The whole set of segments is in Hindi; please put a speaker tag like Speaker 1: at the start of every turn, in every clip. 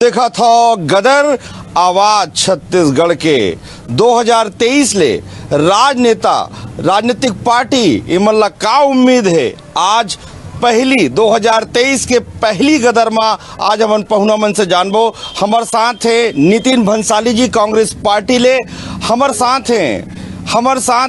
Speaker 1: देखा था गदर आवाज छत्तीसगढ़ के 2023 ले राजनेता राजनीतिक पार्टी इमल्ला का उम्मीद है। आज पहली 2023 के पहली गदर में आज हमन पहुना मन से जानबो। हमार साथ है नितिन भंसाली जी कांग्रेस पार्टी ले, हमार साथ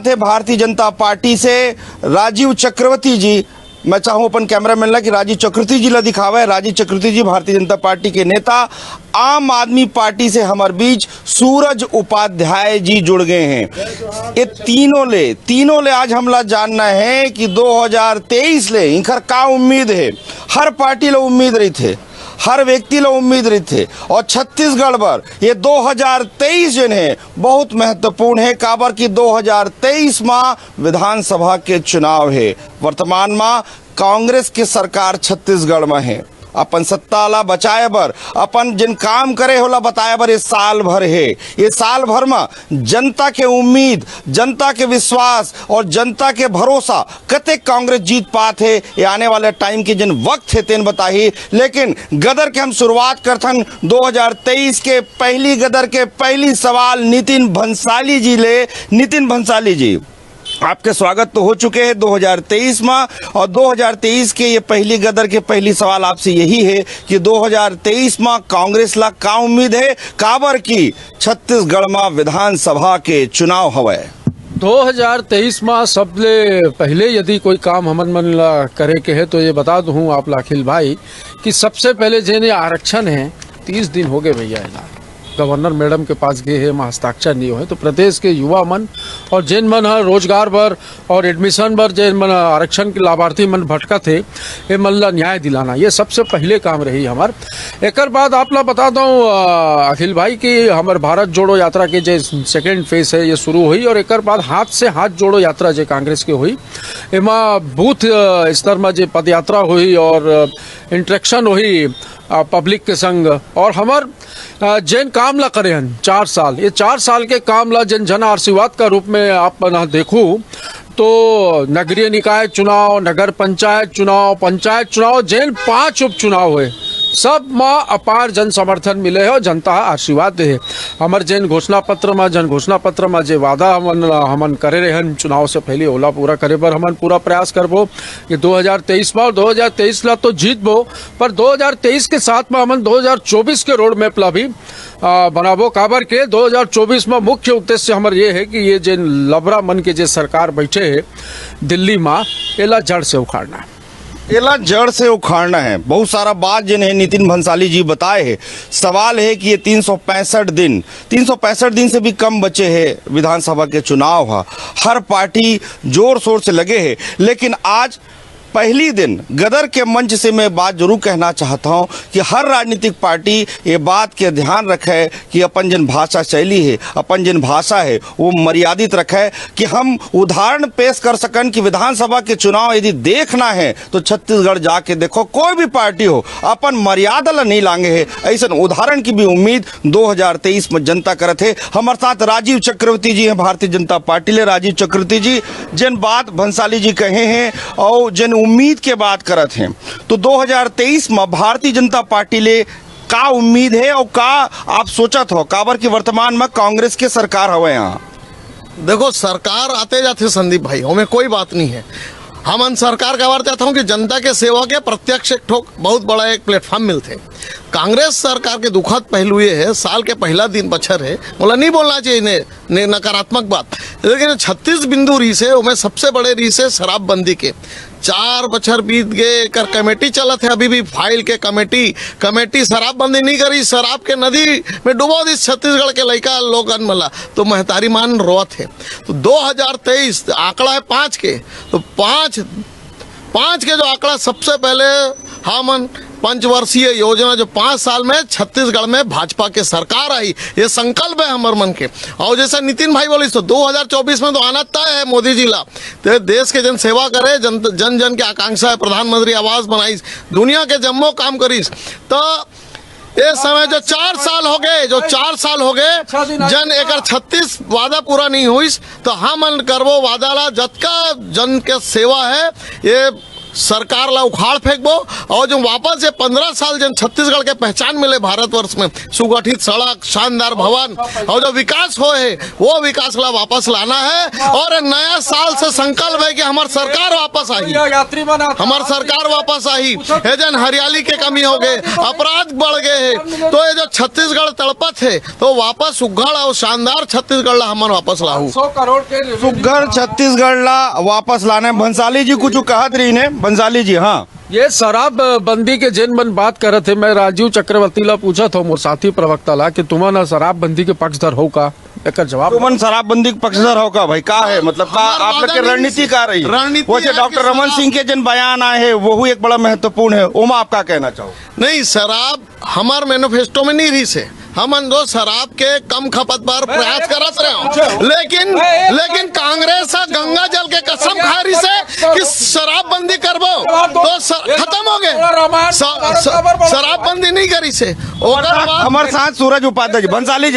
Speaker 1: है भारतीय जनता पार्टी से राजीव चक्रवर्ती जी। मैं चाहूँ अपन कैमरामैन ला कि राजीव चक्रवर्ती जी ला दिखावा है। राजीव चक्रवर्ती जी भारतीय जनता पार्टी के नेता। आम आदमी पार्टी से हमारे बीच सूरज उपाध्याय जी जुड़ गए हैं। ये तीनों ले आज हमला जानना है कि 2023 ले इनकर का उम्मीद है। हर पार्टी ला उम्मीद रही थे, हर व्यक्ति ला उम्मीद रही थे, और छत्तीसगढ़ पर ये 2023 जन है बहुत महत्वपूर्ण है। काबर की 2023 में विधानसभा के चुनाव है। वर्तमान में कांग्रेस की सरकार छत्तीसगढ़ में है। अपन सत्ता ला बचाए बर, अपन जिन काम करे होला बताए बर ये साल भर है। ये साल भर में जनता के उम्मीद, जनता के विश्वास और जनता के भरोसा कते कांग्रेस जीत पात है। ये आने वाले टाइम के जिन वक्त है तेन बताही। लेकिन गदर के हम शुरुआत करथन 2023 के पहली गदर के पहली सवाल नितिन भंसाली जी ले। नितिन भंसाली जी, आपके स्वागत तो हो चुके हैं 2023 में, और 2023 के ये पहली गदर के पहली सवाल आपसे यही है कि 2023 में कांग्रेस ला का उम्मीद है। काबर की छत्तीसगढ़ में विधानसभा के चुनाव हवे।
Speaker 2: 2023 में सबले पहले यदि कोई काम हमन मन ला करे के है तो ये बता दूँ आप अखिल भाई कि सबसे पहले जेने आरक्षण है 30 दिन हो गए भैया है ना, गवर्नर मैडम के पास गए हैं, हस्ताक्षर नहीं हुए। तो प्रदेश के युवा मन और जिन मन रोजगार पर और एडमिशन पर जिन मन आरक्षण के लाभार्थी मन भटका थे, ये मन ला न्याय दिलाना ये सबसे पहले काम रही हमार। एक बाद आप ला बता दूँ अखिल भाई कि हमार भारत जोड़ो यात्रा के जो सेकेंड फेज है ये शुरू हुई, और एक बाद हाथ से हाथ जोड़ो यात्रा जो कांग्रेस के हुई, एमा बूथ स्तर में जो पद यात्रा हुई और इंटरेक्शन हुई पब्लिक के संग। और हमार जैन काम ला करे हन 4 साल, ये 4 साल के काम ला जन जन आशीर्वाद का रूप में आप देखूं तो नगरीय निकाय चुनाव, नगर पंचायत चुनाव, पंचायत चुनाव, जैन 5 उपचुनाव हुए, सब में अपार जन समर्थन मिले है और जनता आशीर्वाद दे है। हमार जैन घोषणा पत्र में जो वादा हमन करे रहे चुनाव से पहले ओला पूरा करे पर हमन पूरा प्रयास करबो कि 2023 में, और 2023 ला तो जीतबो, पर 2023 के साथ में हमन 2024 के रोड मैप ला भी बनाबो। काबर के 2024 में मुख्य उद्देश्य हमार ये है कि ये जैन लबरा मन के जो सरकार बैठे है दिल्ली में, एला जड़ से उखाड़ना है। बहुत सारा बात जिन है नितिन भंसाली जी बताए हैं। सवाल है कि ये 365 दिन से भी कम बचे हैं विधानसभा के चुनाव। हर पार्टी जोर शोर से लगे हैं, लेकिन आज पहली दिन गदर के मंच से मैं बात जरूर कहना चाहता हूं कि हर राजनीतिक पार्टी ये बात के ध्यान रखे कि अपन जिन भाषा शैली है, अपन जिन भाषा है वो मर्यादित रखे, कि हम उदाहरण पेश कर सकन कि विधानसभा के चुनाव यदि देखना है तो छत्तीसगढ़ जाके देखो, कोई भी पार्टी हो अपन मर्यादा ला नहीं लांगे है। ऐसा उदाहरण की भी उम्मीद 2023 में जनता करत है। हमारे साथ राजीव चक्रवर्ती जी हैं भारतीय जनता पार्टी ले। राजीव चक्रवर्ती जी, जिन बात भंसाली जी कहे हैं और जिन उम्मीद के बात करत हैं, तो 2023 में भारतीय जनता पार्टी ले का उम्मीद है और का आप सोचत हो। काबर की वर्तमान में कांग्रेस के सरकार हवे। यहाँ
Speaker 3: देखो, सरकार आते जाते संदीप भाई, हमें कोई बात नहीं है। हम सरकार का बार चाहता हूँ कि जनता के सेवा के प्रत्यक्ष एक ठोक बहुत बड़ा एक प्लेटफॉर्म मिलते। कांग्रेस सरकार के दुखद पहलू ये है, साल के पहला दिन बछर है, बोला नहीं बोलना चाहिए नकारात्मक बात, लेकिन 36 बिंदु रीस है, उनमें सबसे बड़े रीस है शराबबंदी के। 4 बछर बीत गए, कर कमेटी चलत है, अभी भी फाइल के कमेटी शराबबंदी नहीं करी, शराब के नदी में डुबो दी छत्तीसगढ़ के लड़का लोगन मला, तो महतारी मान रोत है। तो 2023 आंकड़ा है 5 के, तो 5 के जो आंकड़ा सबसे पहले हमन पंचवर्षीय योजना जो 5 साल में छत्तीसगढ़ में भाजपा के सरकार आई, ये संकल्प है हमारे मन के। और जैसा नितिन भाई बोली तो 2024 में तो आना तय है मोदी जी ला, तो देश के जन सेवा करे, जन जन के आकांक्षा है, प्रधानमंत्री आवास बनाईस, दुनिया के जम्मो काम करीस। तो ये समय जो 4 साल हो गए जन एक 36 वादा पूरा नहीं हुई, तो हम करबो वादा ला जतका जन के सेवा है ये सरकार ला उखाड़ फेंकबो और जो वापस ये 15 साल जन छत्तीसगढ़ के पहचान मिले भारतवर्ष में, सुगठित सड़क, शानदार भवन और जो विकास हो है वो विकास ला वापस लाना है। और नया साल से संकल्प है कि हमारी सरकार वापस आई, हमारी सरकार वापस आई। ये जन हरियाली के कमी हो गए, अपराध बढ़ गए हैं, तो ये जो छत्तीसगढ़ तड़पत है तो वापस उघड़ और शानदार छत्तीसगढ़ ला हमन वापस लाहू।
Speaker 2: 100 करोड़ के
Speaker 1: सुघर छत्तीसगढ़ ला वापस लाने भंसाली जी कुछ कहत रही ने। भंसाली जी, हाँ,
Speaker 2: ये शराब बंदी के जिन मन बात करत थे, मैं राजीव चक्रवर्ती ला पूछा था मोर साथी प्रवक्ता ला कि तुम ना शराब बंदी के पक्षधर हो का? एक जवाब
Speaker 1: तुमन शराबबंदी के पक्षधर हो का भाई? का है मतलब का आप लोग के रणनीति का रही?
Speaker 3: रणनीति
Speaker 1: वैसे
Speaker 3: है
Speaker 1: डॉक्टर
Speaker 3: कि
Speaker 1: रमन सिंह के जन बयान आए हैं वो एक बड़ा महत्वपूर्ण है, ओमा आप का कहना चाहो?
Speaker 3: नहीं, शराब हमार मैनिफेस्टो में नहीं रही से, हम दो शराब के कम खपत पर प्रयास करत रहे, लेकिन कांग्रेस गंगा जल के कसम खा रही से कि शराबबंदी करबो तो खत्म हो गए, शराबबंदी नहीं करी से।
Speaker 1: हमारे साथ सूरज उपाध्याय जी,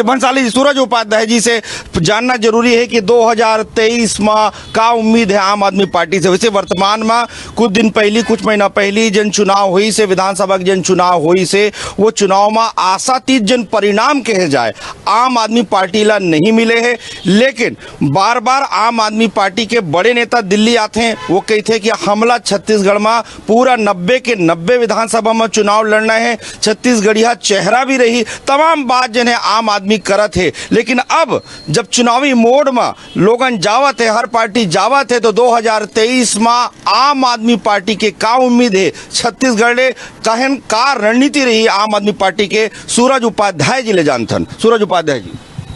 Speaker 1: भंसाली जी, सूरज उपाध्याय जी से जानना जरूरी है कि 2023 में का उम्मीद है आम आदमी पार्टी से? वैसे वर्तमान में कुछ दिन पहले, कुछ महीना पहले जन चुनाव हुई से, विधानसभा के जन चुनाव हुई से, वो चुनाव में आशातीत जन परिणाम कहे जाए आम आदमी पार्टी ला नहीं मिले हैं। लेकिन बार बार आम आदमी पार्टी के बड़े नेता दिल्ली आते हैं, वो कहते हैं कि हमला छत्तीसगढ़ में पूरा 90 के 90 विधानसभा में चुनाव लड़ना है, छत्तीसगढ़िया चेहरा भी रही, तमाम बात जिन्हें आम आदमी करत है। लेकिन अब जब चुनावी मोड में लोगन जावत है, हर पार्टी जावत है, तो 2023 में आम आदमी पार्टी के का उम्मीद है छत्तीसगढ़ ले? कहन का रणनीति रही आम आदमी पार्टी के? सूरज उपाध्याय जी ले जानथन। सूरज उपाध्याय जी,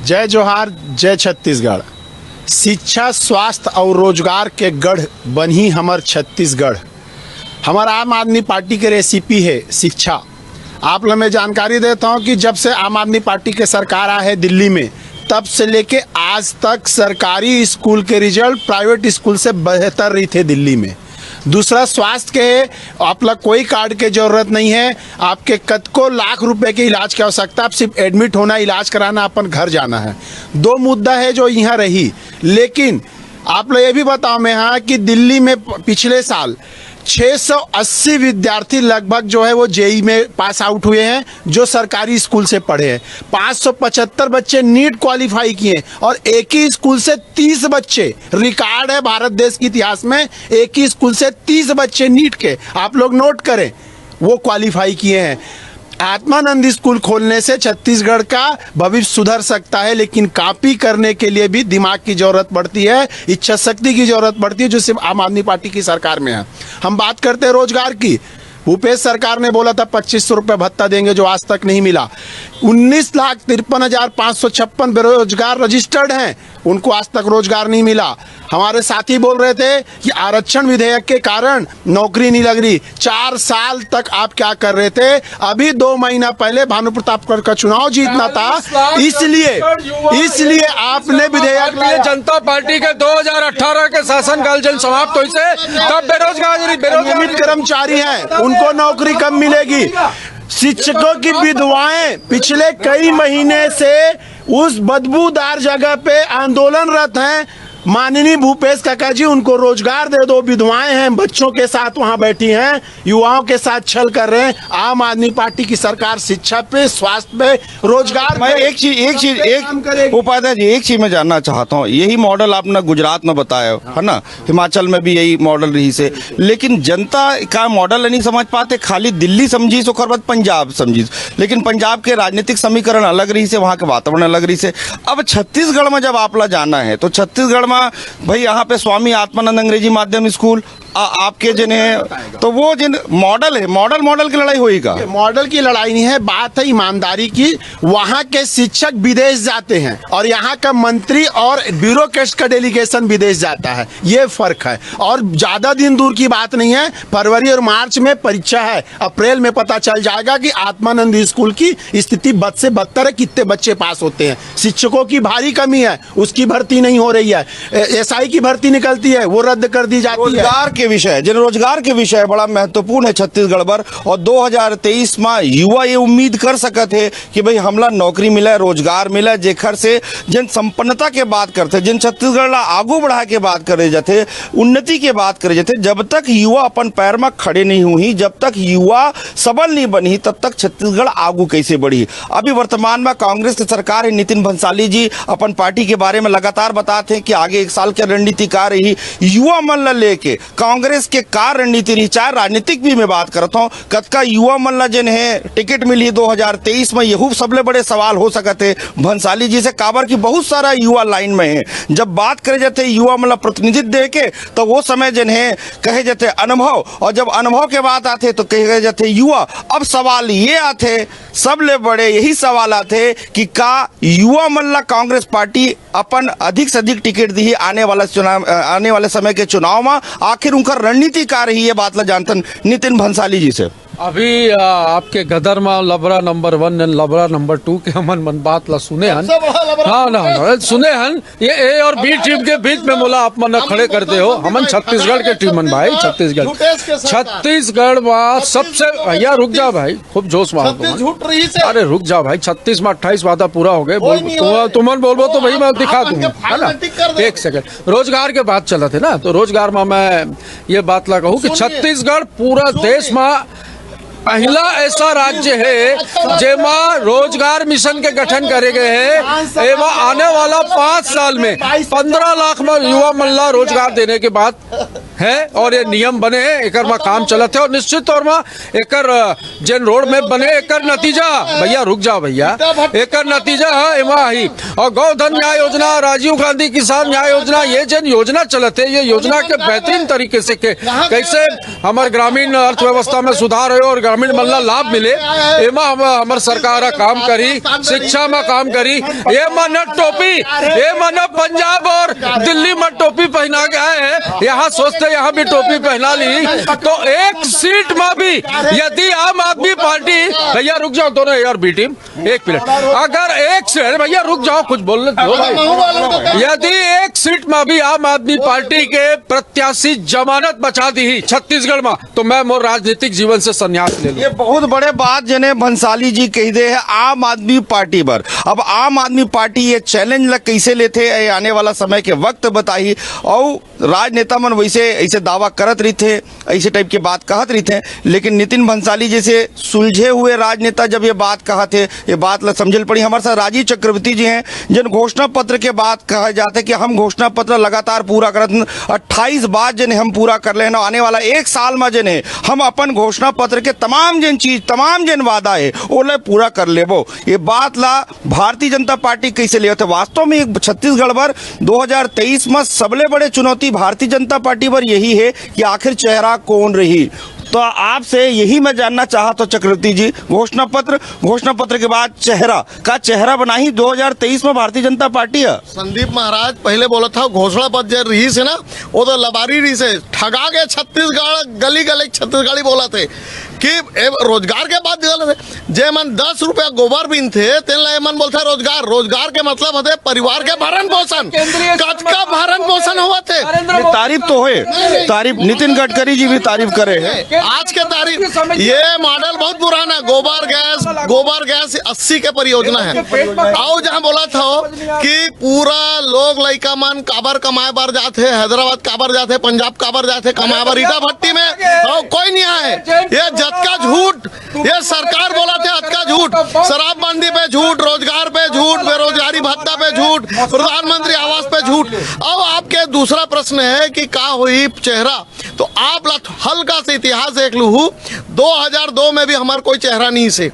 Speaker 4: जय जोहार, जय छत्तीसगढ़। शिक्षा, स्वास्थ्य और रोजगार के गढ़ बनी हमर छत्तीसगढ़। हमारा आम आदमी पार्टी के रेसिपी है शिक्षा। आप लोग मैं जानकारी देता हूं कि जब से आम आदमी पार्टी के सरकार आए है दिल्ली में, तब से लेके आज तक सरकारी स्कूल के रिजल्ट प्राइवेट स्कूल से बेहतर रही थे दिल्ली में। दूसरा, स्वास्थ्य के आप लोग कोई कार्ड की जरूरत नहीं है, आपके कद को लाख रुपए के इलाज की आवश्यकता, आप सिर्फ एडमिट होना, इलाज कराना, अपन घर जाना है। दो मुद्दा है जो यहाँ रही। लेकिन आप लोग ये भी बताओ मैं हाँ कि दिल्ली में पिछले साल 680 विद्यार्थी लगभग जो है वो जेई में पास आउट हुए हैं, जो सरकारी स्कूल से पढ़े हैं। 575 बच्चे नीट क्वालिफाई किए और एक ही स्कूल से 30 बच्चे, रिकॉर्ड है भारत देश के इतिहास में, एक ही स्कूल से 30 बच्चे नीट के, आप लोग नोट करें, वो क्वालिफाई किए हैं। आत्मानंद स्कूल खोलने से छत्तीसगढ़ का भविष्य सुधर सकता है, लेकिन कॉपी करने के लिए भी दिमाग की जरूरत पड़ती है, इच्छा शक्ति की जरूरत पड़ती है, जो सिर्फ आम आदमी पार्टी की सरकार में है। हम बात करते हैं रोजगार की। भूपेश सरकार ने बोला था 2500 रुपये भत्ता देंगे, जो आज तक नहीं मिला। 19,53,556 बेरोजगार रजिस्टर्ड हैं, उनको आज तक रोजगार नहीं मिला। हमारे साथी बोल रहे थे कि आरक्षण विधेयक के कारण नौकरी नहीं लग रही। 4 साल तक आप क्या कर रहे थे? अभी 2 महीना पहले भानु प्रतापगढ़ का चुनाव जीतना था, इसलिए आपने विधेयक
Speaker 2: भारतीय जनता पार्टी के 2018 के शासनकाल जन समाप्त हुई से तब
Speaker 4: नियमित कर्मचारी हैं, उनको नौकरी कब मिलेगी? शिक्षकों की विधवाएं पिछले कई महीने से उस बदबूदार जगह पे आंदोलनरत हैं। माननीय भूपेश काका जी, उनको रोजगार दे दो। विधवाएं हैं, बच्चों के साथ वहां बैठी हैं, युवाओं के साथ छल कर रहे हैं। आम आदमी पार्टी की सरकार शिक्षा पे, स्वास्थ्य पे, रोजगार
Speaker 1: मैं एक चीज उपाध्याय जी, एक चीज मैं जानना चाहता हूँ। यही मॉडल आपने गुजरात में बताया है ना, हिमाचल में भी यही मॉडल रही से, लेकिन जनता का मॉडल नहीं समझ पाते, खाली दिल्ली समझी सो खर पंजाब समझी। लेकिन पंजाब के राजनीतिक समीकरण अलग रही से, वहाँ के वातावरण अलग रही से। अब छत्तीसगढ़ में जब आप जाना है तो छत्तीसगढ़ में भाई यहाँ पे स्वामी आत्मानंद अंग्रेजी माध्यम स्कूल आपके जिन्हें, तो वो जिन मॉडल है, मॉडल की लड़ाई होगी का?
Speaker 4: मॉडल की लड़ाई नहीं है, बात है ईमानदारी की। वहाँ के शिक्षक विदेश जाते हैं और यहाँ का मंत्री और ब्यूरोक्रेट्स का डेलीगेशन विदेश जाता है, ये फर्क है। और ज्यादा दिन दूर की बात नहीं है, फरवरी और मार्च में परीक्षा है, अप्रैल में पता चल जाएगा कि आत्मानंद स्कूल की स्थिति बद से बदतर है, कितने बच्चे पास होते हैं। शिक्षकों की भारी कमी है, उसकी भर्ती नहीं हो रही है। एसआई की भर्ती निकलती है, वो रद्द कर दी जाती है।
Speaker 1: रोजगार के के विषय जन रोजगार के विषय बड़ा महत्वपूर्ण है छत्तीसगढ़ पर। और 2023 में युवा ये उम्मीद कर सकत है कि भाई हमला नौकरी मिले, रोजगार मिले, जेखर से जन संपन्नता के बात करते, जिन छत्तीसगढ़ ला आगू बढ़ा के बात करे जाते, उन्नति के बात करे जाते। जब तक युवा अपन पैर में खड़े नहीं हुई, जब तक युवा सबल नहीं बनी, तब तक छत्तीसगढ़ आगू कैसे बढ़ी। अभी वर्तमान में कांग्रेस की सरकार है, नितिन भंसाली जी अपन पार्टी के बारे में लगातार बताते हैं कि आगे 1 साल की रणनीति का रही, युवा मन ला लेके कांग्रेस के का रणनीति रही। चाहे राजनीतिक भी मैं बात करता हूँ, कतका युवा मन ला जन है टिकट मिली 2023 में, यहू सबले बड़े सवाल हो सकते भंसाली जी से, काबर की बहुत सारा युवा लाइन में है। जब बात करे जाते युवा मतलब प्रतिनिधित्व दे के, तो वो समय जन है कहे जाते अनुभव, और जब अनुभव के बात आते तो कहे जाते युवा। अब सवाल ये आते, सबले बड़े यही सवाल आते कि का युवा मल्ला कांग्रेस पार्टी अपन अधिक से अधिक टिकट दी आने वाले समय के चुनाव में, आखिर उनका रणनीति क्या रही है, बात ला जानतन नितिन भंसाली जी से।
Speaker 2: अभी आपके गदर में लबरा नंबर 1 और लबरा नंबर 2 के हमन मन बात ला सुने हन। हाँ ना सुने हन, ये ए और बी टीम के बीच में मोला आप मन खड़े करते हो। हमन छत्तीसगढ़ के टीम मन भाई, छत्तीसगढ़ में सबसे, भैया रुक जा भाई, खूब जोश में। अरे रुक जा भाई, 36 में 28 वादा पूरा हो गए, तुमन बोलबो तो भाई मैं दिखा दूंगा, है ना। 1 सेकंड, रोजगार के बात चला थे ना, तो रोजगार में मैं ये बात ला कहूँ कि छत्तीसगढ़ पूरा देश में पहला ऐसा राज्य है जेमा रोजगार मिशन के गठन करे गए हैं। एवं आने वाला 5 साल में 15 लाख में युवा मल्ला रोजगार देने के बाद है, और ये नियम बने हैं, एकर में काम चलत है, और निश्चित तौर में एकर जन रोड में बने, एकर नतीजा भैया रुक जा भैया, एकर नतीजा है एमा ही। और गौधन न्याय योजना, राजीव गांधी किसान न्याय योजना, ये जन योजना चलते है, ये योजना के बेहतरीन तरीके से कैसे हमारे ग्रामीण अर्थव्यवस्था में सुधार हो और ग्रामीण मल्ला लाभ मिले, एमा हमार सरकार काम करी, शिक्षा में काम करी। ये मन टोपी, ये मन पंजाब और दिल्ली में टोपी पहना गया है, यहाँ सोचते यहाँ भी टोपी पहना ली तो 1 सीट में भी यदि आम आदमी पार्टी, भैया रुक जाओ दोनों यार बी टीम, 1 मिनट, अगर 1 सीट, भैया रुक जाओ कुछ बोलने दो भाई, यदि 1 सीट में भी आम आदमी पार्टी के प्रत्याशी जमानत बचा दी छत्तीसगढ़ में, तो मैं मोर राजनीतिक जीवन से संन्यास ले लूं।
Speaker 1: ये बहुत बड़े बात जने भंसाली जी कह दे है आम आदमी पार्टी पर। अब आम आदमी पार्टी ये चैलेंज लग कैसे लेते है, आने वाला समय के वक्त बताई। और राजनेता मन वैसे ऐसे दावा करत रही थे, ऐसे टाइप की बात कहत रही थे, लेकिन नितिन भंसाली जैसे सुलझे हुए राजनेता जब ये बात कहा थे, ये बात ला समझल पड़ी। हमारे साथ राजीव चक्रवर्ती जी हैं, जिन घोषणा पत्र के बात कहा जाता है कि हम घोषणा पत्र लगातार पूरा करत, 28 बात जने हम पूरा कर ले, आने वाला 1 साल में जने हम अपन घोषणा पत्र के तमाम जन चीज, तमाम जन वादा है ओले पूरा कर लेबो। ये बात ला भारतीय जनता पार्टी कैसे ले? वास्तव में छत्तीसगढ़ पर 2023 में सबले बड़े चुनौती भारतीय जनता पार्टी पर यही है कि आखिर चेहरा कौन रही। तो आपसे यही मैं जानना चाहता हूं चक्रवर्ती जी, घोषणा पत्र के बाद चेहरा बना ही 2023 में भारतीय जनता पार्टी है।
Speaker 3: संदीप महाराज पहले बोला था घोषणा पत्र जो रही से ना, वो तो लबारी रही से ठगा के छत्तीसगढ़ गली गली छत्तीसगढ़ी बोला थे कि रोजगार के बाद जे मन 10 रुपया गोबर बिन थे तेल मन बोलते रोजगार के मतलब होते परिवार के भरण पोषण, कतका भरण पोषण हुआ थे।
Speaker 1: तारीफ तो हुए, तारीफ नितिन गडकरी जी भी तारीफ करे हैं।
Speaker 3: आज के तारीफ ये मॉडल बहुत पुराना, गोबर गैस 80 के परियोजना है। आओ जहाँ बोला था कि पूरा लोग लड़का मन काबर कमाए बार जाते, हैदराबाद काबर जाते, पंजाब काबर जाते कमाए बार, ईटा भट्टी में कोई नहीं आए। ये जतका झूठ ये सरकार बोला थे, अतका झूठ, शराबबंदी पे झूठ, रोजगार पे झूठ, बेरोजगारी भत्ता पे झूठ, प्रधानमंत्री आवास पे झूठ। अब आपके दूसरा प्रश्न है कि का हुई चेहरा, तो आप हल्का से इतिहास देख लू। 2002 में भी हमारा कोई चेहरा नहीं से,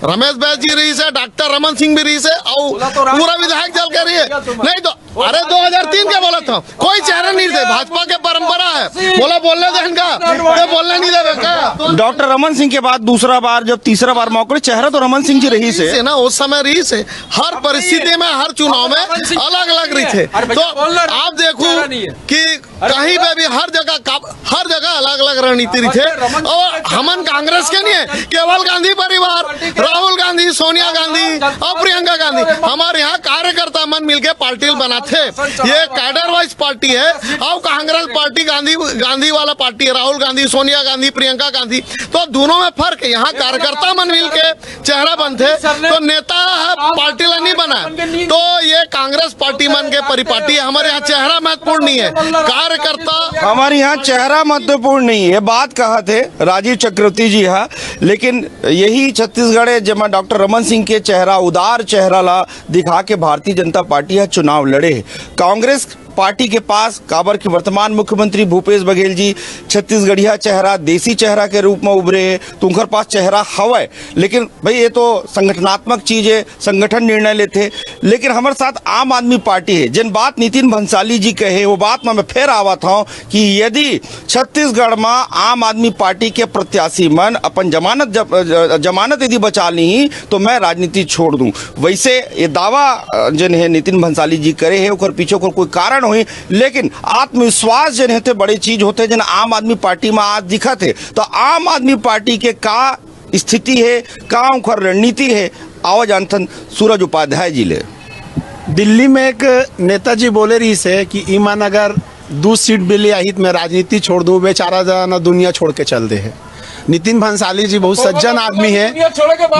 Speaker 3: रमेश बैस जी रही से, डॉक्टर रमन सिंह भी रही से, और पूरा विधायक जल कर रही है नहीं तो अरे 2003 के बोला था कोई चेहरा नहीं थे। भाजपा के परंपरा है, बोला बोलने दे इनका, तो बोलने नहीं दे।
Speaker 1: डॉक्टर रमन सिंह के बाद दूसरा बार जब तीसरा बार मौका, चेहरा तो रमन सिंह जी रही से
Speaker 3: ना, उस समय रही से, हर परिस्थिति में हर चुनाव में अलग अलग रही थे। तो आप देखो कि कहीं पे भी हर जगह अलग अलग रणनीति रही थे। और हमन कांग्रेस के नहीं है, केवल गांधी परिवार, राहुल गांधी, सोनिया गांधी और प्रियंका गांधी, हमारे यहाँ कार्यकर्ता मन मिलकर पार्टी बनाते थे। ये कैडर वाइज पार्टी है। और कांग्रेस पार्टी गांधी वाला पार्टी है, राहुल गांधी, सोनिया गांधी, प्रियंका गांधी। तो दोनों में फर्क है। यहाँ कार्यकर्ता मन मिल के चेहरा बनते, तो नेता पार्टी ला नहीं बना। तो ये कांग्रेस पार्टी मन के परिपाटी है। हमारे यहाँ चेहरा महत्वपूर्ण नहीं है, कार्यकर्ता।
Speaker 1: हमारे यहाँ चेहरा महत्वपूर्ण नहीं है, बात कहा थे राजीव चक्रवर्ती जी है। लेकिन यही छत्तीसगढ़ है जब डॉक्टर रमन सिंह के चेहरा, उदार चेहरा ला दिखा के भारतीय जनता पार्टी है चुनाव लड़े। कांग्रेस पार्टी के पास काबर के वर्तमान मुख्यमंत्री भूपेश बघेल जी छत्तीसगढ़िया चेहरा, देसी चेहरा के रूप में उभरे है, तो उनके पास चेहरा हवा। लेकिन भाई ये तो संगठनात्मक चीज है, संगठन निर्णय लेते। लेकिन हमारे साथ आम आदमी पार्टी है। जिन बात नितिन भंसाली जी कहे वो बात में मैं फिर आवत हूँ कि यदि छत्तीसगढ़ में आम आदमी पार्टी के प्रत्याशी मन अपन जमानत यदि बचा ली तो मैं राजनीति छोड़ दूं। वैसे ये दावा जिन है नितिन भंसाली जी करे है ओकर पीछे कोई कारण हुई। लेकिन आत्मविश्वास जन है बड़ी चीज होते जन आम आदमी पार्टी में आज दिखत है। तो आम आदमी पार्टी के का स्थिति है, का उनकर रणनीति है, आओ जानथन सूरज उपाध्याय जी ले।
Speaker 4: दिल्ली में एक नेताजी बोले रही से कि ईमान अगर 2 सीट बिली आई तो मैं राजनीति छोड़ दूं, बेचारा जाना दुनिया छोड़ के चल दे है। नितिन भंसाली जी बहुत सज्जन आदमी है।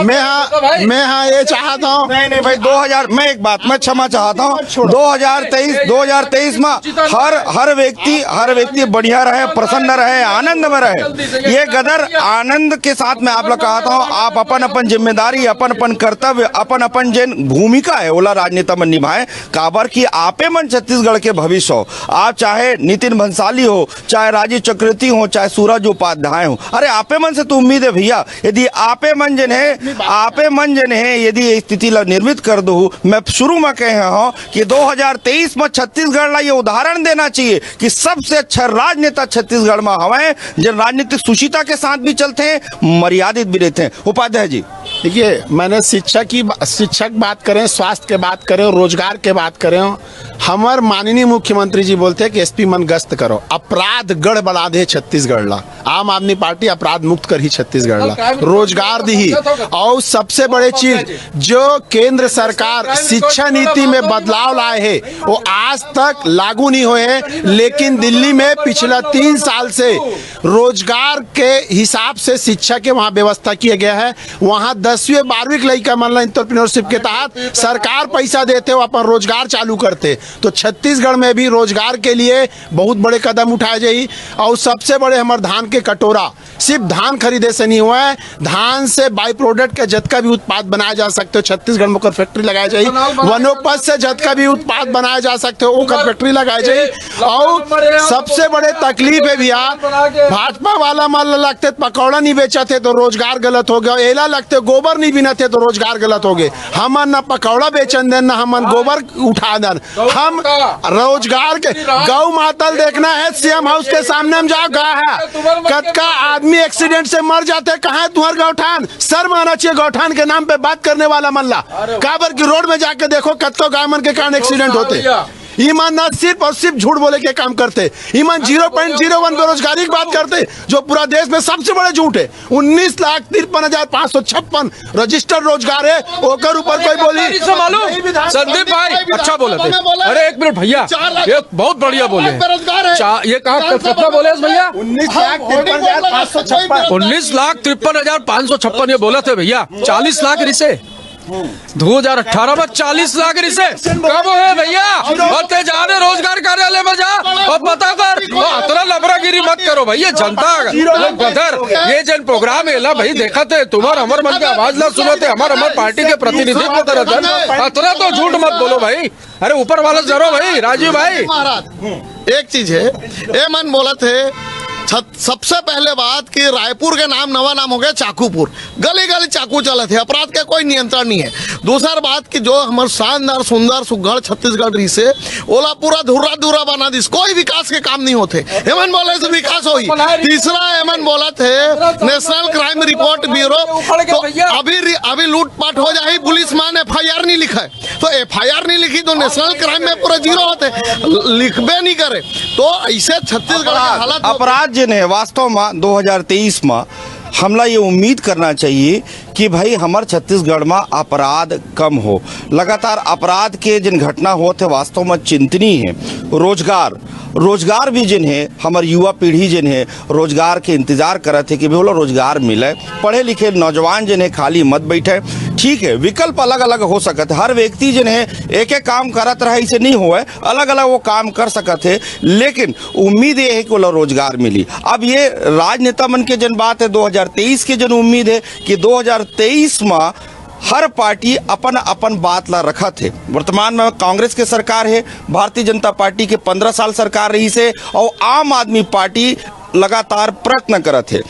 Speaker 4: मैं हाँ ये चाहता हूँ।
Speaker 1: नहीं भाई 2000 मैं एक बात मैं क्षमा चाहता हूँ। 2023 में हर व्यक्ति बढ़िया रहे, प्रसन्न रहे, आनंद में रहे। ये गदर आनंद के साथ मैं आप लोग कहता हूँ, आप अपन जिम्मेदारी, अपन कर्तव्य, अपन जिन भूमिका है ओला राजनेता में निभाए। काबर की आपे मन छत्तीसगढ़ के भविष्य हो। आप चाहे नितिन भंसाली हो, चाहे राजीव चक्रवर्ती हो, चाहे सूरज उपाध्याय हो, अरे आपे मन से तो उम्मीद है भैया। यदि आपे मन जन है यदि स्थिति ला निर्मित कर दो। मैं शुरू में कहे हूँ कि 2023 में छत्तीसगढ़ ला ये उदाहरण देना चाहिए कि सबसे अच्छा राजनेता छत्तीसगढ़ में हवे, जिन राजनीतिक सुशीलता के साथ भी चलते हैं, मर्यादित भी रहते हैं। उपाध्याय जी
Speaker 4: देखिए, मैंने शिक्षक बात करें, स्वास्थ्य के बात करें, रोजगार के बात करें, हमार माननीय मुख्यमंत्री जी बोलते हैं कि एसपी मन गश्त करो, अपराध गढ़ बना दे छत्तीसगढ़ ला। आम आदमी पार्टी अपराध मुक्त कर ही छत्तीसगढ़ ला, रोजगार दी। और सबसे बड़े चीज जो केंद्र सरकार शिक्षा नीति में बदलाव लाए है वो आज तक लागू नहीं हुए हैं। लेकिन दिल्ली में पिछला 3 साल से रोजगार के हिसाब से शिक्षा के वहां व्यवस्था किया गया है। वहां 10वीं 12वीं के लड़का मन एंटरप्रेन्योरशिप के तहत सरकार पैसा देते हो, अपन रोजगार चालू करते। तो छत्तीसगढ़ में भी रोजगार के लिए बहुत बड़े कदम उठाए जाए। और सबसे बड़े हमारे धान के कटोरा सिर्फ धान खरीदे से नहीं हुआ है, धान से बाई प्रोडक्ट के जतका भी उत्पाद बनाया जा सकते हो छत्तीसगढ़ में फैक्ट्री लगाई जाए। वनोपज से जतका भी उत्पाद बनाया जा सकते हो वो फैक्ट्री लगाई जाए। और सबसे बड़े तकलीफ है भैया, भाजपा वाला मान लगते पकौड़ा नहीं बेचा थे तो रोजगार गलत हो गया, एला लगते गोबर नहीं बिना थे तो रोजगार गलत हो गए। हम न पकौड़ा बेचन देन, न हम गोबर उठा देन, हम रोजगार के गौ मातल देखना है। सीएम हाउस के सामने हम जाओ कहा है कतका आदमी एक्सीडेंट से मर जाते, कहा है तुम्हारे गौठान? सर माना चाहिए गौठान के नाम पे बात करने वाला मल्ला। काबर की रोड में जाके देखो कतको गाय मन के कारण एक्सीडेंट होते। ईमान ना सिर्फ और सिर्फ झूठ बोले के काम करते। ईमान 0.01 बेरोजगारी की बात करते जो पूरा देश में सबसे बड़े झूठ है। 19,53,556 रजिस्टर्ड रोजगार है, ओकर ऊपर कोई बोली
Speaker 2: संदीप भाई अच्छा बोले थे। अरे एक मिनट भैया, ये बहुत बढ़िया बोले। ये कहा कितना बोले भैया? 19,53,556 ये बोला थे भैया। 40 लाख रिसे 2018 में 40 लाख रिसे कब है भैया? और ते जाने रोजगार कार्यालय में जा और पता कर। इतना लबरागिरी मत करो भैया। जनता गदर ये जन प्रोग्राम है ला भाई देखा थे, तुम्हार हमार मन की आवाज ला सुना थे, हमार पार्टी के प्रतिनिधित्व तरह था। इतना तो झूठ मत बोलो भाई। अरे ऊपर वाला जरो भाई, राजीव भाई।
Speaker 3: एक चीज है ये मन बोला थे सबसे पहले बात कि रायपुर के नवा नाम हो गया चाकूपुर। गली गली चाकू चले थे, अपराध का कोई नियंत्रण नहीं है। दूसरा बात कि जो हमारे शानदार सुंदर सुघड़ छत्तीसगढ़ रही से ओला पूरा धुर्रा बना दिस, कोई विकास के काम नहीं होते। हेमन बोले से विकास होई। तीसरा हेमन बोला थे नेशनल क्राइम रिपोर्ट ब्यूरो, तो अभी लूटपाट हो जाए, पुलिस मान FIR नहीं लिखा है, तो FIR नहीं लिखी तो नेशनल क्राइम में पूरा 0 होते, लिखबे नहीं करे। तो ऐसे छत्तीसगढ़ की हालत
Speaker 1: अपराध जिन है वास्तव में 2023 में हमला ये उम्मीद करना चाहिए कि भाई हमार छत्तीसगढ़ में अपराध कम हो। लगातार अपराध के जिन घटना होते वास्तव में चिंतनीय है। रोजगार भी जिन है हमार युवा पीढ़ी जिन है रोजगार के इंतजार करत है कि भी रोजगार मिले। पढ़े लिखे नौजवान जिन है खाली मत बैठे। ठीक है, विकल्प अलग अलग हो सकत है। हर व्यक्ति जिन है एक एक काम करत रहे इसे नहीं होए, अलग अलग वो काम कर सकत है, लेकिन उम्मीद ये है कि वो रोजगार मिली। अब ये राजनेता मन के जन बात है 2023 के जन उम्मीद है कि 2023 में हर पार्टी अपन अपन बात ला रखा थे। वर्तमान में कांग्रेस के सरकार है, भारतीय जनता पार्टी के 15 साल सरकार रही से, और आम आदमी पार्टी लगातार प्रयत्न करत है।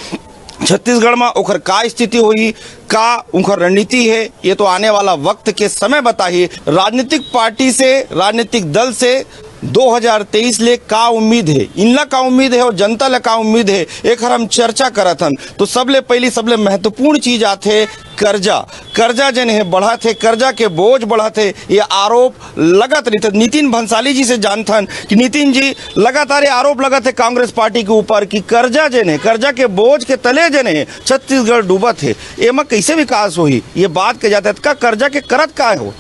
Speaker 1: छत्तीसगढ़ में ओखर का स्थिति हुई, का उनकर रणनीति है, ये तो आने वाला वक्त के समय बताइए। राजनीतिक पार्टी से, राजनीतिक दल से 2023 ले का उम्मीद है, इनला का उम्मीद है और जनता ला का उम्मीद है, एक हम चर्चा करत हन। तो सबले पहली सबले महत्वपूर्ण चीज आथे कर्जा जन है बढ़ा थे, कर्जा के बोझ बढ़ा थे, ये आरोप लगत रही थे। नितिन भंसाली जी से जानथन कि नितिन जी लगातार आरोप लगत है कांग्रेस पार्टी के ऊपर कि कर्जा जन है, कर्जा के बोझ के तले जन है छत्तीसगढ़ डूबत है। एमा कैसे विकास होही, ये बात के जाते का कर्जा के करत का हो।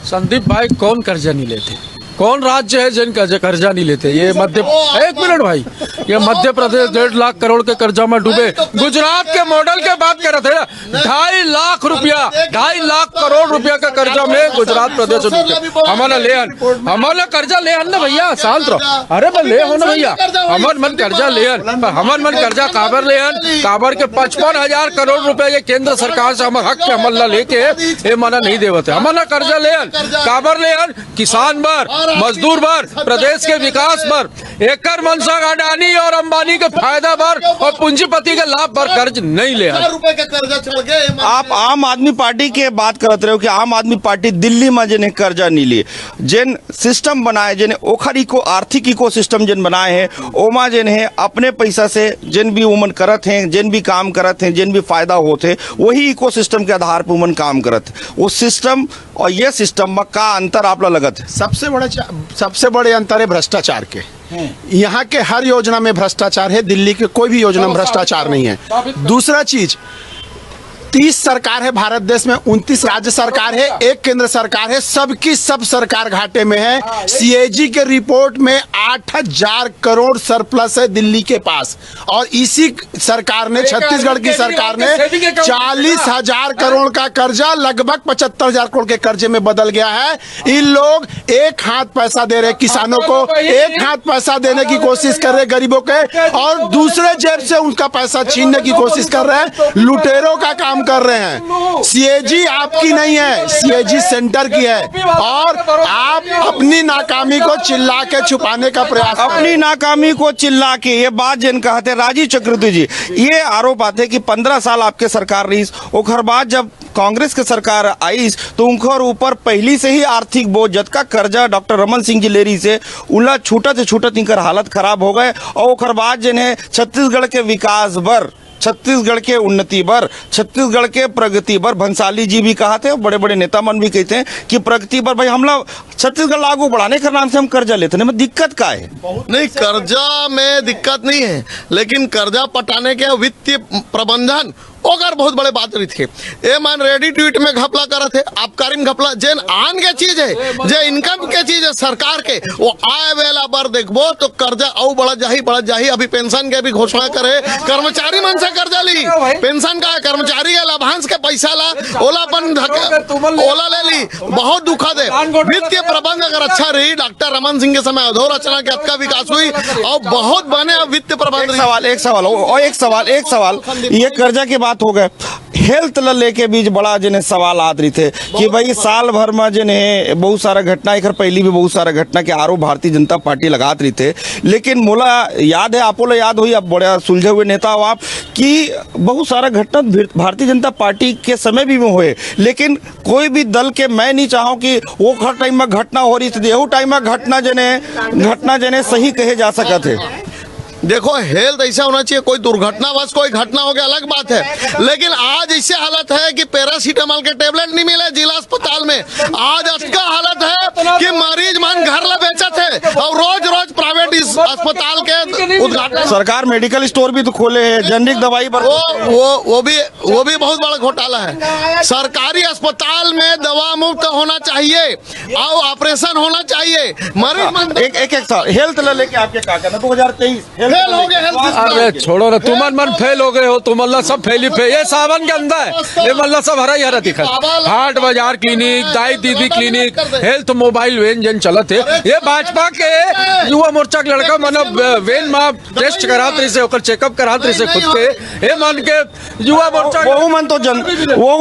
Speaker 2: संदीप भाई, कौन कर्जा नहीं लेते? कौन राज्य है जिन कर्जा नहीं लेते? ये एक मिनट भाई, ये मध्य प्रदेश 1.5 लाख करोड़ के कर्जा में डूबे। गुजरात के मॉडल के बात कर रहे थे ना, 2.5 लाख रुपया, 2.5 लाख करोड़ रुपया का कर्जा में गुजरात प्रदेश डूबे। हमारा कर्जा ले ना भैया, शांत रहो। अरे भाई ले हो ना भैया, हमार मन कर्जा ले, हमार मन कर्जा काबर ले, काबर के 55,000 करोड़ रुपया ये केंद्र सरकार से हमारे हक के हमला लेके ये मना नहीं देवते। हमारा कर्जा ले काबर ले, किसान बर, मजदूर बर, प्रदेश के विकास बर, एकर मनसा अडानी और अंबानी के फायदा बर और पूंजीपति के लाभ बर कर्ज नहीं ले।
Speaker 1: आप आम आदमी पार्टी के बात करते रहे हो कि आम आदमी पार्टी दिल्ली में जिन्हें कर्जा नहीं लिए, जिन सिस्टम बनाए, जिन्हें ओखर आर्थिक इको सिस्टम जिन बनाए हैं, ओमा जिन्हें अपने पैसा से जिन भी उमन करत हैं, जिन भी काम करत हैं, जिन भी फायदा होते, वही इको सिस्टम के आधार पर उमन काम करत। वो सिस्टम और ये सिस्टम में का अंतर आप लगत है?
Speaker 4: सबसे बड़े अंतर है भ्रष्टाचार के। यहाँ के हर योजना में भ्रष्टाचार है, दिल्ली के कोई भी योजना में भ्रष्टाचार नहीं है। दूसरा चीज, 30 सरकार है भारत देश में, 29 राज्य सरकार है, एक केंद्र सरकार है, सबकी सब सरकार घाटे में है। सीएजी के रिपोर्ट में 8,000 करोड़ सरप्लस है दिल्ली के पास, और इसी सरकार ने, छत्तीसगढ़ की सरकार ने 40,000 करोड़ का कर्जा लगभग 75,000 करोड़ के कर्जे में बदल गया है। इन लोग एक हाथ पैसा दे रहे किसानों को, एक हाथ पैसा देने की कोशिश कर रहे गरीबों के, और दूसरे जेब से उनका पैसा छीनने की कोशिश कर रहे हैं, लुटेरों का काम कर रहे हैं। सीएजी आपकी नहीं है, सीएजी सेंटर की है, और आप अपनी नाकामी को चिल्ला के छुपाने का प्रयास,
Speaker 1: अपनी नाकामी को चिल्ला के, ये बात जिन कहते राजीव चक्रवर्ती जी, ये आरोप आते कि 15 साल आपके सरकार रही, ओखर बाद जब कांग्रेस के सरकार आई तो उनकर ऊपर पहली से ही आर्थिक बोझ जतका कर्जा डॉक्टर रमन सिंह जी लेरी से उला छूटत इनकर हालत खराब हो गए, और ओखर बाद जिन्हें छत्तीसगढ़ के विकास बर, छत्तीसगढ़ के उन्नति बर, छत्तीसगढ़ के प्रगति बर, भंसाली जी भी कहा थे, बड़े बड़े नेता मन भी कहते हैं कि प्रगति पर भाई हमला छत्तीसगढ़ लागू बढ़ाने के नाम से हम कर्जा लेते हैं। दिक्कत क्या है?
Speaker 3: नहीं, कर्जा में दिक्कत नहीं है, लेकिन कर्जा पटाने के वित्तीय प्रबंधन ओकर बहुत बड़े बात रही थे। ए मान रेडी ट्वीट में घपला कर थे, आबकारी घपला, जेन आन के चीज है, जे इनकम के चीज है सरकार के, वो आए वेला बर देखबो तो कर्जा औ बढ़ जाही। अभी पेंशन के भी घोषणा करे, कर्मचारी मन से कर्जा ली, पेंशन का कर्मचारी के लाभांश के पैसा ला ओला ले ली, बहुत दुखद है। वित्तीय प्रबंध अगर अच्छा रही, डॉक्टर रमन सिंह के समय अधोरचना के अतका विकास हुई और बहुत बने वित्तीय प्रबंध।
Speaker 1: एक सवाल ये कर्जा के हो गए, हेल्थ ला लेके बीच बड़ा जिन्हें सवाल आत रही थे कि भाई साल भर में जिन्हें बहुत सारा घटना, एक पहली भी बहुत सारा घटना के आरोप भारतीय जनता पार्टी लगात रही थे, लेकिन मोला याद है, आपो ला याद हुई, आप बड़े सुलझे हुए नेता हो आप, कि बहुत सारा घटना भारतीय जनता पार्टी के समय भी में हुए, लेकिन कोई भी दल के मैं नहीं चाहूँ कि वो हर टाइम में घटना हो रही थी, यहू टाइम में घटना जिन्हें सही कहे जा सका थे।
Speaker 3: देखो, हेल्थ ऐसा होना चाहिए, कोई दुर्घटनावश कोई घटना हो गया अलग बात है, लेकिन आज ऐसे हालत है कि पैरासीटामोल के टेबलेट नहीं मिले जिला अस्पताल में। आज अटका हालत है कि मरीज मन घर ला बेचत है और रोज प्राइवेट अस्पताल के उद्घाटन
Speaker 1: सरकार मेडिकल स्टोर भी तो खोले हैं, जनरिक दवाई पर
Speaker 3: वो भी बहुत बड़ा घोटाला है। सरकारी अस्पताल में दवा मुफ्त होना चाहिए और ऑपरेशन होना चाहिए। मरीज
Speaker 1: एक साल हेल्थ ला लेके आपके क्या कहना 2023
Speaker 3: फेल हो गए हेल्थ
Speaker 2: अरे छोड़ो ना, तुम मन फेल हो गए हो, तुम अल्लाह सब फैली फे ये सावन के अंदर है, ये मल्ला सब हरा ही हरा दिखा। हाट बाजार क्लिनिक, दाई दीदी क्लिनिक, हेल्थ मोबाइल वैन जन चलत है। ये भाजपा के युवा मोर्चा के लड़का मन वैन में टेस्ट करात रही से, ओकर चेकअप करात रही से खुद के। ये मन के युवा मोर्चा
Speaker 1: वो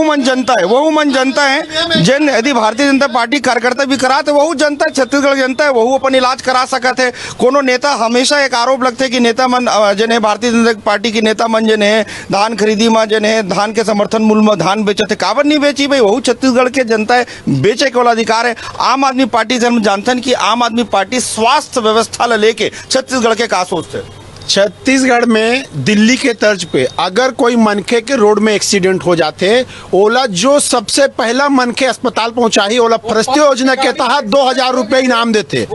Speaker 1: मन जनता है जिन यदि भारतीय जनता पार्टी कार्यकर्ता भी कराते वही जनता है, छत्तीसगढ़ जनता है वही अपन इलाज करा सकत है। कोनो नेता हमेशा एक आरोप लगते कि नेता मन जन है भारतीय जनता पार्टी की नेता मन जन है धान खरीदी में जन है धान के समर्थन मूल्य में धान बेचते, काबर नहीं बेची भाई, वही छत्तीसगढ़ के जनता है, बेचे के वाला अधिकार है। आम आदमी पार्टी से हम जानते हैं कि आम आदमी पार्टी स्वास्थ्य व्यवस्था ला लेके छत्तीसगढ़ के का सोचते हैं।
Speaker 4: छत्तीसगढ़ में दिल्ली के तर्ज पे अगर कोई मनखे के रोड में एक्सीडेंट हो जाते, ओला जो सबसे पहला मनखे अस्पताल पहुंचाही ओला फरस्ती योजना के तहत 2000 रुपए इनाम देते।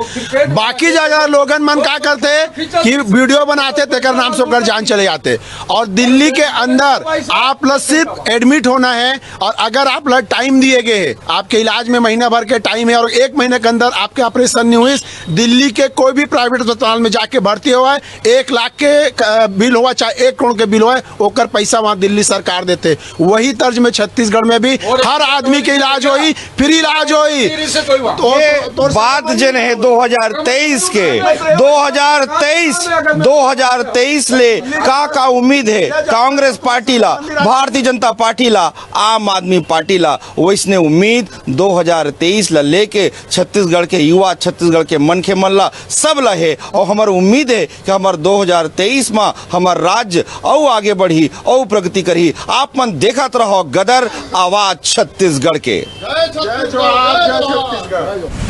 Speaker 4: बाकी जगह लोगन मन क्या करते कि वीडियो बनाते तेकर नाम से ओकर जान चले जाते। और दिल्ली के अंदर आप लोग सिर्फ एडमिट होना है और अगर आप लोग टाइम दिए गए है, आपके इलाज में महीना भर के टाइम है और 1 महीने के अंदर आपके ऑपरेशन नहीं हुई, दिल्ली के कोई भी प्राइवेट अस्पताल में जाके भर्ती हुआ है, 1 लाख के बिल हुआ चाहे 1 करोड़ के बिल हुआ, ओकर पैसा वहां दिल्ली सरकार देते। वही तर्ज में छत्तीसगढ़ में भी हर आदमी के इलाज होई, फ्री इलाज होई।
Speaker 1: तो बात जन है 2023 के 2023 ले का उम्मीद है कांग्रेस पार्टी ला, भारतीय जनता पार्टी ला, आम आदमी पार्टी ला, वैसने उम्मीद 2023 ला लेके छत्तीसगढ़ के युवा, छत्तीसगढ़ के मनखे मन ला सब ला है। और हमार उम्मीद है कि हमार 2023 में हमार राज्य और आगे बढ़ी और प्रगति करी। आप मन देखत रहो गदर आवाज छत्तीसगढ़ के।
Speaker 3: जय छत्तीसगढ़।